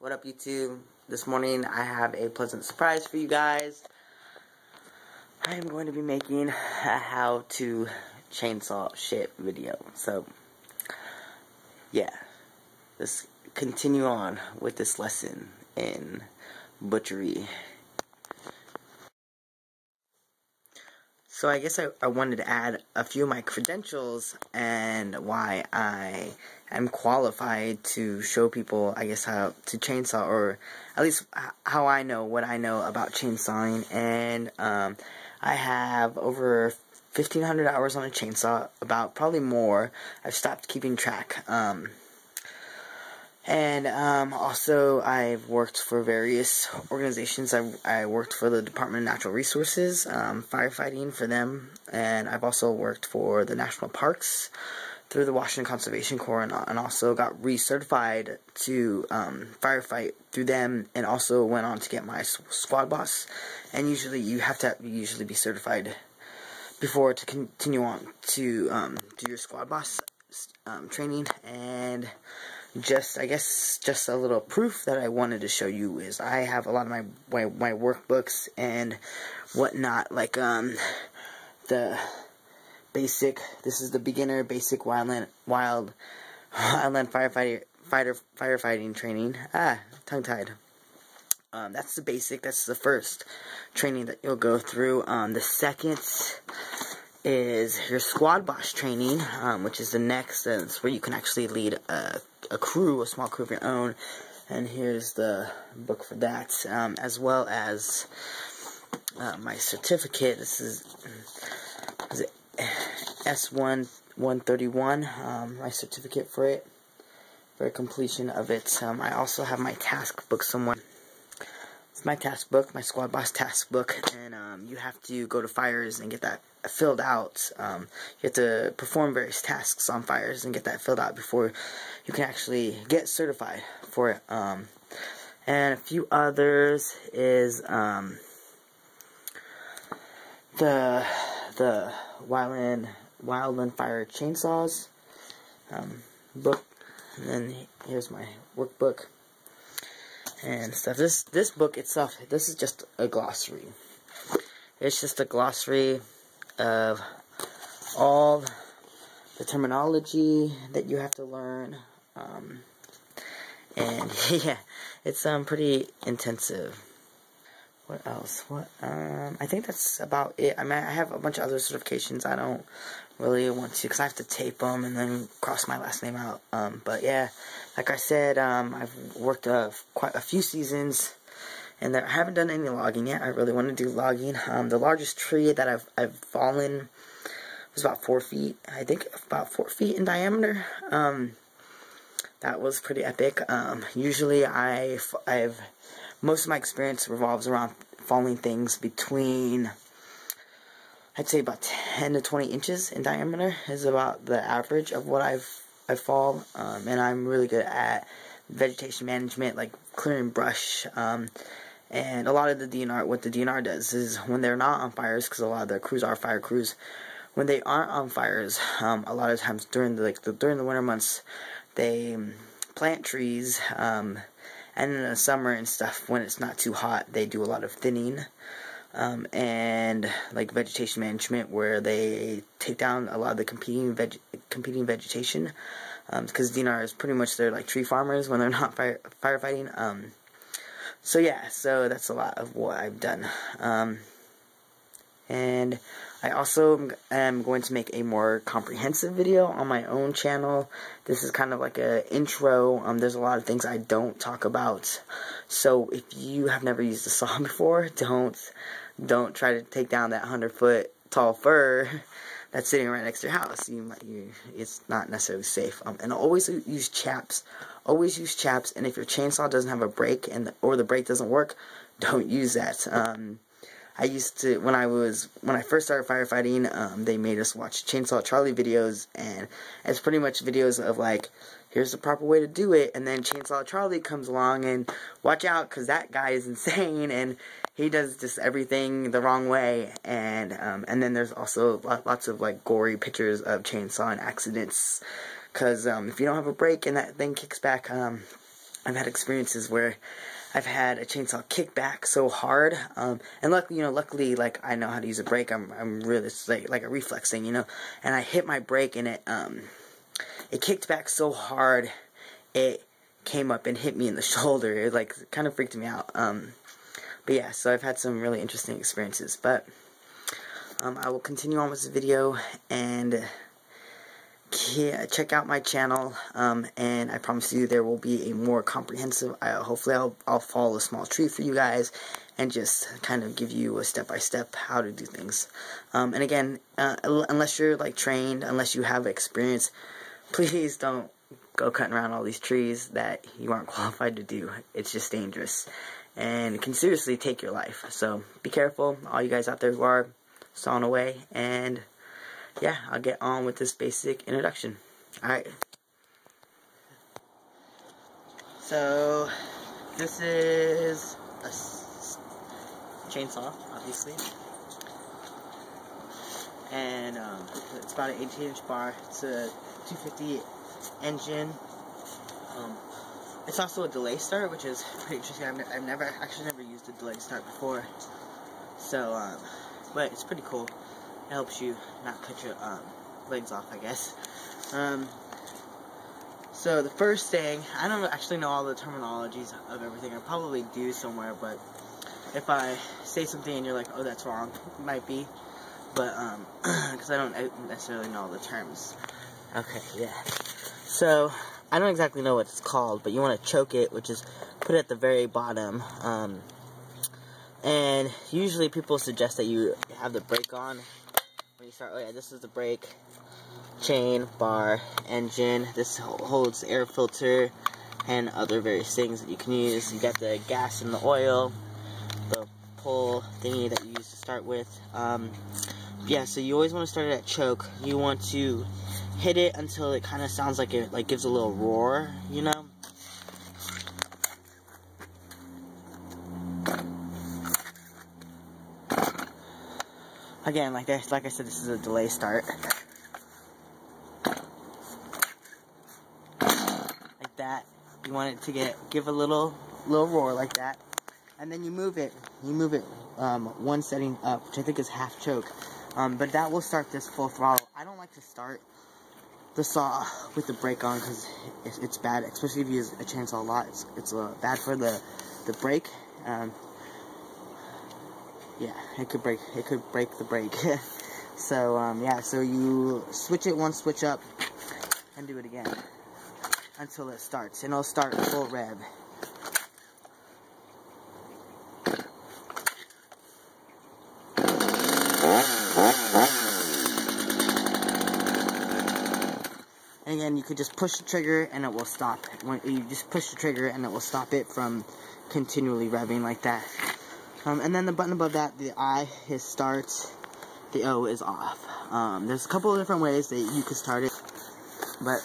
What up, YouTube? This morning I have a pleasant surprise for you guys. I am going to be making a how to chainsaw shit video. So, yeah. Let's continue on with this lesson in butchery. So I guess I wanted to add a few of my credentials and why I am qualified to show people, I guess, how to chainsaw, or at least how I know what I know about chainsawing. And I have over 1,500 hours on a chainsaw, probably more. I've stopped keeping track. Also, I've worked for various organizations. I worked for the Department of Natural Resources, firefighting for them, and I've also worked for the national parks through the Washington Conservation Corps, and also got recertified to firefight through them, and also went on to get my squad boss. And usually you have to usually be certified before to continue on to do your squad boss training. And I guess just a little proof that I wanted to show you is I have a lot of my workbooks and whatnot, like the basic. This is the beginner basic wildland firefighting training. Tongue-tied. That's the basic. That's the first training that you'll go through. The second is your squad boss training, which is the next. It's where you can actually lead a small crew of your own. And here's the book for that, as well as my certificate. This is S131, my certificate for it, for completion of it. I also have my task book somewhere. It's my task book, my squad boss task book, and you have to go to fires and get that filled out. You have to perform various tasks on fires and get that filled out before you can actually get certified for it. And a few others is the Wildland Fire Chainsaws book, and then here's my workbook and stuff. This book itself, this is just a glossary. It's just a glossary of all the terminology that you have to learn, and yeah, it's pretty intensive. What else? I think that's about it. I mean, I have a bunch of other certifications. I don't really want to, because I have to tape them and then cross my last name out. But yeah, like I said, I've worked quite a few seasons, and I haven't done any logging yet. I really want to do logging. The largest tree that I've fallen was about 4 feet. I think about 4 feet in diameter. That was pretty epic. Usually most of my experience revolves around falling things between, I'd say, about 10 to 20 inches in diameter is about the average of what I fall. And I'm really good at vegetation management, like clearing brush. And a lot of the DNR, what the DNR does is when they're not on fires, because a lot of their crews are fire crews, when they aren't on fires, a lot of times during the winter months, they plant trees. And in the summer and stuff, when it's not too hot, they do a lot of thinning, and like vegetation management, where they take down a lot of the competing vegetation, because DNR is pretty much, they're like tree farmers when they're not firefighting. So yeah, so that's a lot of what I've done. And I also am going to make a more comprehensive video on my own channel. This is kind of like an intro. There's a lot of things I don't talk about. So if you have never used a saw before, don't try to take down that 100-foot tall fir that's sitting right next to your house. It's not necessarily safe. And always use chaps. Always use chaps. And if your chainsaw doesn't have a brake or the brake doesn't work, don't use that. I used to, when I first started firefighting, they made us watch Chainsaw Charlie videos, and it's pretty much videos of like, here's the proper way to do it, and then Chainsaw Charlie comes along, and watch out, because that guy is insane, and he does just everything the wrong way. And then there's also lots of like gory pictures of chainsaw and accidents, because if you don't have a brake and that thing kicks back, I've had experiences where I've had a chainsaw kick back so hard, and luckily, like, I know how to use a brake. I'm really, it's like a reflex thing, and I hit my brake, and it kicked back so hard, it came up and hit me in the shoulder. It, like, kind of freaked me out. But yeah, so I've had some really interesting experiences, but I will continue on with this video, and check out my channel, and I promise you there will be a more comprehensive, hopefully I'll follow a small tree for you guys, and just kind of give you a step-by-step how to do things. And again, unless you're, like, trained, unless you have experience, please don't go cutting around all these trees that you aren't qualified to do. It's just dangerous, and it can seriously take your life. So be careful, all you guys out there who are sawing away, and yeah, I'll get on with this basic introduction. Alright. So, this is a chainsaw, obviously. And it's about an 18-inch bar. It's a 250 engine. It's also a delay start, which is pretty interesting. I've never used a delay start before. So, but it's pretty cool. It helps you not cut your legs off, I guess. So the first thing, I don't actually know all the terminologies of everything. I probably do somewhere, but if I say something and you're like, oh, that's wrong, it might be. But, because I don't necessarily know all the terms. Okay, yeah. So, I don't exactly know what it's called, but you want to choke it, which is put it at the very bottom. And usually people suggest that you have the brake on. When you start, oh yeah, this is the brake, chain, bar, engine. This holds air filter and other various things that you can use. You got the gas and the oil, the pull thingy that you use to start with. Yeah, so you always want to start it at choke. You want to hit it until it kind of sounds like it gives a little roar, Again, like I said, this is a delay start. Like that. You want it to give a little roar like that. And then you move it. One setting up, which I think is half choke. But that will start this full throttle. I don't like to start the saw with the brake on because it's bad, especially if you use a chainsaw a lot. It's bad for the brake. Yeah, it could break the brake. So, yeah, so you switch it one switch up and do it again until it starts, and it'll start full rev. And again, you could just push the trigger and it will stop. When you just push the trigger and it will stop it from continually revving like that. And then the button above that, the I is start, the O is off. There's a couple of different ways that you could start it, but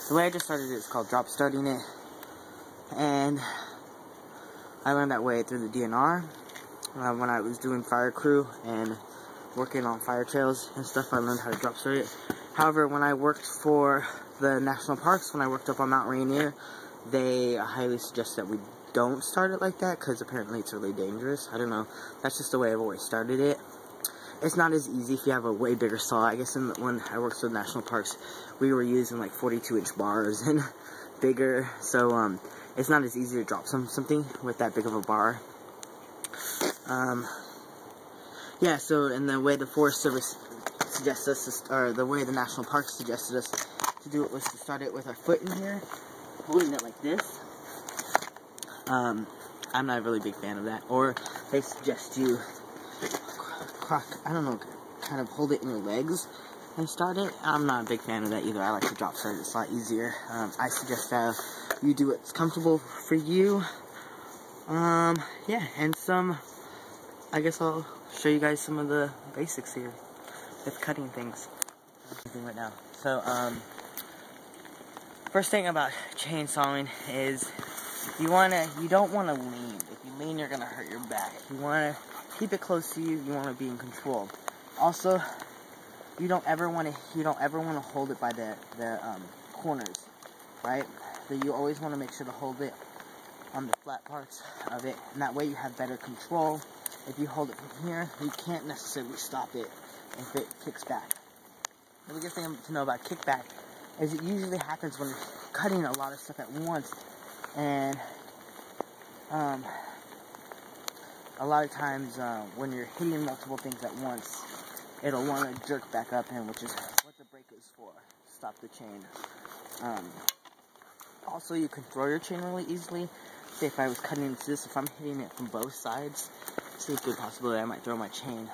the way I just started it is called drop starting it, and I learned that way through the DNR. When I was doing fire crew and working on fire trails and stuff, I learned how to drop start it. However, when I worked for the national parks, when I worked up on Mount Rainier, they highly suggest that we don't start it like that, because apparently it's really dangerous. I don't know. That's just the way I've always started it. It's not as easy if you have a way bigger saw. I guess when I worked for the national parks, we were using like 42-inch bars and bigger, so it's not as easy to drop something with that big of a bar. Yeah, so and the way the Forest Service suggests us, or the way the national parks suggested us to do it, was to start it with our foot in here, holding it like this. I'm not a really big fan of that. Or they suggest you, I don't know, kind of hold it in your legs and start it. I'm not a big fan of that either. I like to drop start it. It's a lot easier. I suggest you do what's comfortable for you. Yeah, and I guess I'll show you guys some of the basics here with cutting things. Right now. So, first thing about chainsawing is you don't want to lean. If you lean, you're going to hurt your back. You want to keep it close to you. You want to be in control. Also, you don't ever want to hold it by the corners, right? that you always want to make sure to hold it on the flat parts of it, and that way you have better control. If you hold it from here, you can't necessarily stop it if it kicks back. The biggest thing to know about kickback is it usually happens when you're cutting a lot of stuff at once, and a lot of times when you're hitting multiple things at once, it'll want to jerk back up in, which is what the brake is for. Stop the chain. Also, you can throw your chain really easily. Say if I was cutting into this, if I'm hitting it from both sides, it's a good possibility I might throw my chain.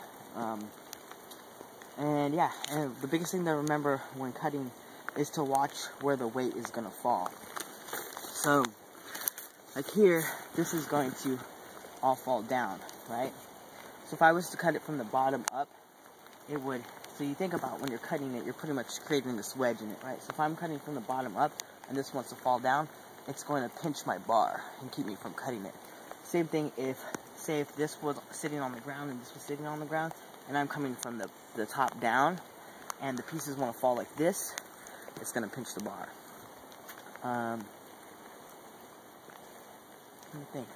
And yeah, and the biggest thing to remember when cutting is to watch where the weight is going to fall. So, like here, this is going to all fall down, right? So if I was to cut it from the bottom up, it would, so you think about when you're cutting it, you're pretty much creating this wedge in it, right? So if I'm cutting from the bottom up, and this wants to fall down, it's going to pinch my bar and keep me from cutting it. Same thing if, say if this was sitting on the ground and this was sitting on the ground, and I'm coming from the top down, and the pieces want to fall like this, it's going to pinch the bar. Let me think.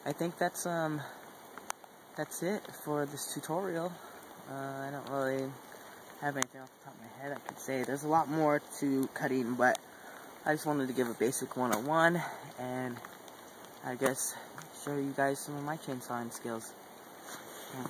I think that's it for this tutorial. I don't really have anything off the top of my head I could say. There's a lot more to cutting, but I just wanted to give a basic 101, and I guess show you guys some of my chainsawing skills. Yeah.